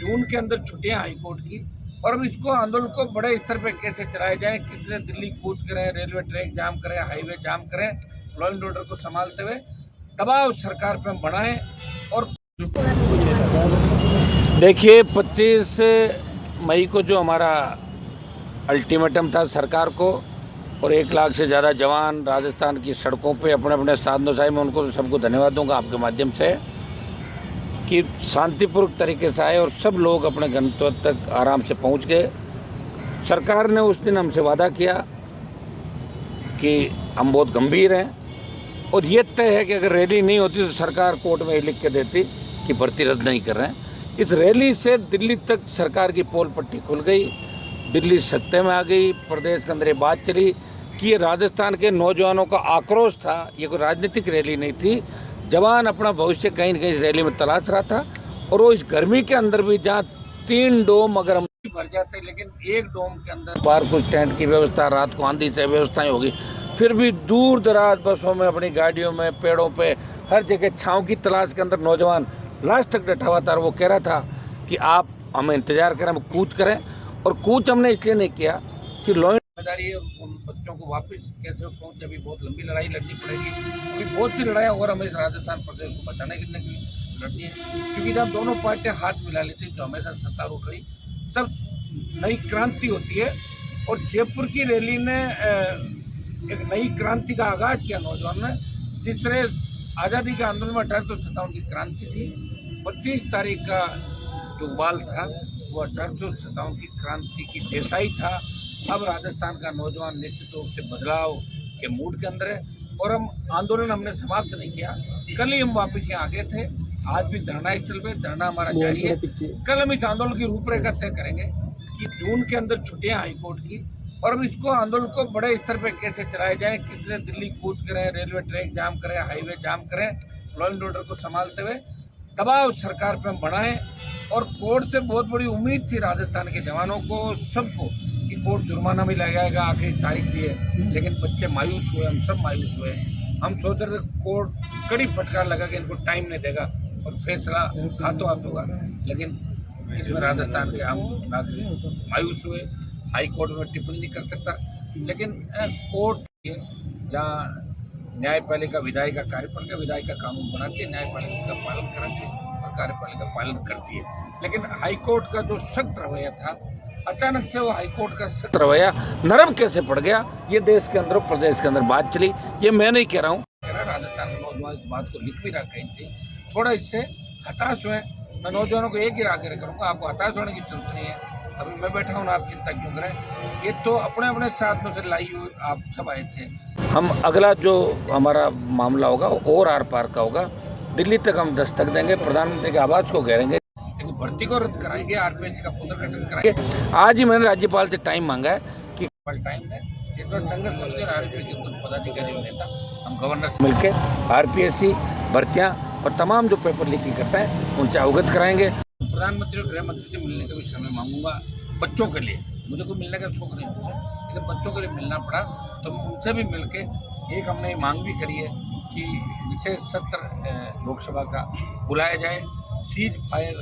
जून के अंदर छुट्टियां हाईकोर्ट की, और अब इसको आंदोलन को बड़े स्तर पे कैसे चलाया जाए, किसने दिल्ली कूच करें, रेलवे ट्रैक जाम करें, हाईवे जाम करें, लॉ एंड ऑर्डर को संभालते हुए दबाव सरकार पर बढ़ाएं। और देखिए 25 मई को जो हमारा अल्टीमेटम था सरकार को, और 1 लाख से ज़्यादा जवान राजस्थान की सड़कों पे अपने अपने साधनों से, मैं उनको सबको धन्यवाद दूंगा आपके माध्यम से कि शांतिपूर्वक तरीके से आए और सब लोग अपने गंतव्य तक आराम से पहुंच गए। सरकार ने उस दिन हमसे वादा किया कि हम बहुत गंभीर हैं, और ये तय है कि अगर रैली नहीं होती तो सरकार कोर्ट में लिख के देती कि भर्ती रद्द नहीं कर रहे हैं। इस रैली से दिल्ली तक सरकार की पोल पट्टी खुल गई, दिल्ली सत्ते में आ गई। प्रदेश के अंदर ये बात चली कि ये राजस्थान के नौजवानों का आक्रोश था, ये कोई राजनीतिक रैली नहीं थी। जवान अपना भविष्य कहीं न कहीं इस रैली में तलाश रहा था, और वो इस गर्मी के अंदर भी, जहाँ 3 डोम अगर हम भर जाते, लेकिन 1 डोम के अंदर बाहर कुछ टेंट की व्यवस्था, रात को आंधी से व्यवस्थाएं होगी, फिर भी दूर दराज बसों में, अपनी गाड़ियों में, पेड़ों पे, हर जगह छाँव की तलाश के अंदर नौजवान लास्ट तक डटा हुआ था। और वो कह रहा था कि आप हमें इंतजार करें, हम कूच करें। और कूच हमने इसलिए नहीं किया कि लॉ जिम्मेदारी है उन बच्चों को वापस कैसे पहुंचे। अभी बहुत लंबी लड़ाई लड़नी पड़ेगी, अभी बहुत सी लड़ाई और हमें राजस्थान प्रदेश को बचाने की लड़नी है, क्योंकि जब दोनों पार्टियां हाथ मिला लेती तो हमेशा सत्तारूढ़ रही, तब नई क्रांति होती है। और जयपुर की रैली ने एक नई क्रांति का आगाज किया नौजवान ने। जिस तरह आज़ादी के आंदोलन में 1857 की क्रांति थी, 25 तारीख का जो उबाल था वो 1857 की क्रांति की जैसा ही था। अब राजस्थान का नौजवान निश्चित रूप से बदलाव के मूड के अंदर है, और हम आंदोलन हमने समाप्त नहीं किया। कल ही हम वापस यहाँ आ गए थे, आज भी धरना स्थल पे धरना हमारा जारी है। कल हम इस आंदोलन की रूपरेखा तय करेंगे कि जून के अंदर छुट्टियां हाईकोर्ट की, और अब इसको आंदोलन को बड़े स्तर पे कैसे चलाया जाए, किसने दिल्ली कूच करें, रेलवे ट्रैक जाम करें, हाईवे जाम करें, लॉ एंड ऑर्डर को संभालते हुए दबाव सरकार पर बढ़ाएं। और कोर्ट से बहुत बड़ी उम्मीद थी राजस्थान के जवानों को, सबको, कि कोर्ट जुर्माना भी लगाएगा, आखिरी तारीख दी है, लेकिन बच्चे मायूस हुए, हम सब मायूस हुए। हम सोच रहे थे कोर्ट कड़ी फटकार लगा कि इनको टाइम नहीं देगा और फैसला हाथों हाथ होगा, लेकिन इसमें राजस्थान के आम नागरिक मायूस हुए। हाई कोर्ट में टिप्पणी नहीं कर सकता, लेकिन कोर्ट जहाँ न्यायपालिका विधायिका कार्यपालिका, विधायिका कानून बनाती है, न्यायपालिका का पालन कराती है और कार्यपालिका पालन करती है। लेकिन हाईकोर्ट का जो सख्त रवैया था, अचानक से वो हाईकोर्ट का सख्त रवैया नरम कैसे पड़ गया, ये देश के अंदर, प्रदेश के अंदर बात चली। ये मैं नहीं कह रहा हूँ, राजस्थान के नौजवान इस बात को लिख भी रख गए थे। थोड़ा इससे हताश हुए। मैं नौजवानों को एक ही आग्रह करूँगा, आपको हताश होने की जरूरत नहीं है। अभी मैं बैठा हूँ, आप चिंता क्यों करें, ये तो अपने अपने साथ में से लाई हुई आप सब आए थे। हम अगला जो हमारा मामला होगा वो और आर पार का होगा, दिल्ली तक हम दस्तक देंगे, प्रधानमंत्री के आवाज को घेरेंगे, लेकिन भर्ती को रद्द कराएंगे, आरपीएससी का पुनर्गठन कराएंगे। आज ही मैंने राज्यपाल से टाइम मांगा है कि टाइम है, इस बार संघर्ष समिति और आरपीएससी के कुछ पदाधिकारी और नेता, हम गवर्नर से मिलकर आरपीएससी भर्तियाँ और तमाम जो पेपर लीकिंग करता है उनसे अवगत कराएंगे। प्रधानमंत्री और गृह मंत्री से मिलने का भी समय मांगूंगा बच्चों के लिए। मुझे कोई मिलने का शौक नहीं मुझे, लेकिन बच्चों के लिए मिलना पड़ा तो उनसे भी मिलके एक हमने मांग भी करी है कि विशेष सत्र लोकसभा का बुलाया जाए। सीज फायर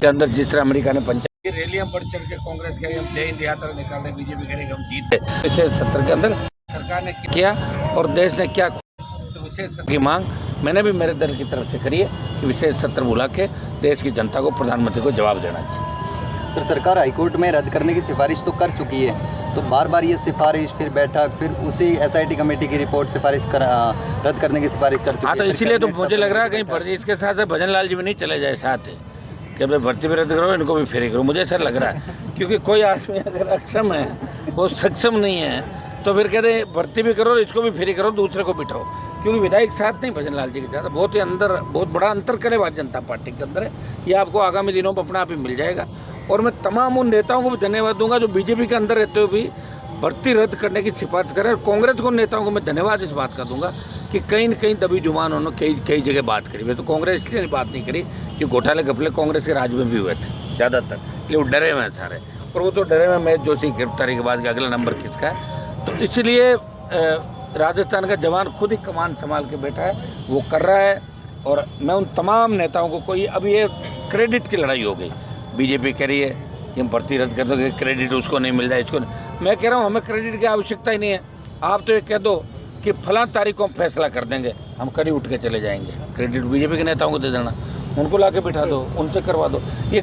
के अंदर जिस तरह अमेरिका ने पंचायत रैलियां बढ़ चढ़ के कांग्रेस के हम जय हिंद यात्रा निकाल रहे, बीजेपी करेंगे हम जीत गए, विशेष सत्र के अंदर सरकार ने किया और देश ने क्या, तो विशेष सत्र की मांग मैंने भी मेरे दल की तरफ से करी है कि विशेष सत्र बुला के देश की जनता को, प्रधानमंत्री को जवाब देना चाहिए। तो सरकार हाईकोर्ट में रद्द करने की सिफारिश तो कर चुकी है, तो बार बार ये सिफारिश, फिर बैठक, फिर उसी एसआईटी कमेटी की रिपोर्ट रद्द करने की सिफारिश कर चुकी है। हाँ, तो इसीलिए तो मुझे लग रहा है कहीं इसके साथ भजन लाल जी भी नहीं चले जाए साथ कि भाई भर्ती भी रद्द करो, इनको भी फ्री करो। मुझे ऐसा लग रहा है, क्योंकि कोई आदमी अगर अक्षम है, वो सक्षम नहीं है, तो फिर कहते हैं भर्ती भी करो, इसको भी फ्री करो, दूसरे को बिठाओ। क्योंकि विधायक साथ नहीं भजन लाल जी के साथ, बहुत ही अंदर बहुत बड़ा अंतर करे भारतीय जनता पार्टी के अंदर है। ये आपको आगामी दिनों में अपना आप ही मिल जाएगा। और मैं तमाम उन नेताओं को भी धन्यवाद दूंगा जो बीजेपी के अंदर रहते हुए भी भर्ती रद्द करने की सिफारिश करें। और कांग्रेस को नेताओं को मैं धन्यवाद इस बात का दूंगा कि कहीं न कहीं दबी जुबान उन्होंने कई जगह बात करी। मैं तो कांग्रेस इसलिए बात नहीं करी कि घोटाले घपले कांग्रेस के राज में भी हुए थे ज़्यादातर, इसलिए वो डरे हुए हैं सारे, और वो तो डरे हुए महेश जोशी गिरफ्तारी के बाद अगला नंबर किसका है। तो इसलिए राजस्थान का जवान खुद ही कमान संभाल के बैठा है, वो कर रहा है। और मैं उन तमाम नेताओं को, कोई अब ये क्रेडिट की लड़ाई हो गई, बीजेपी कह रही है कि हम भर्ती रद्द कर दोगे, क्रेडिट उसको नहीं मिल जाए, इसको नहीं। मैं कह रहा हूँ हमें क्रेडिट की आवश्यकता ही नहीं है। आप तो ये कह दो कि फलां तारीख को हम फैसला कर देंगे, हम कल ही उठ के चले जाएंगे। क्रेडिट बीजेपी के नेताओं को दे देना, उनको ला के बिठा दो, उनसे करवा दो। ये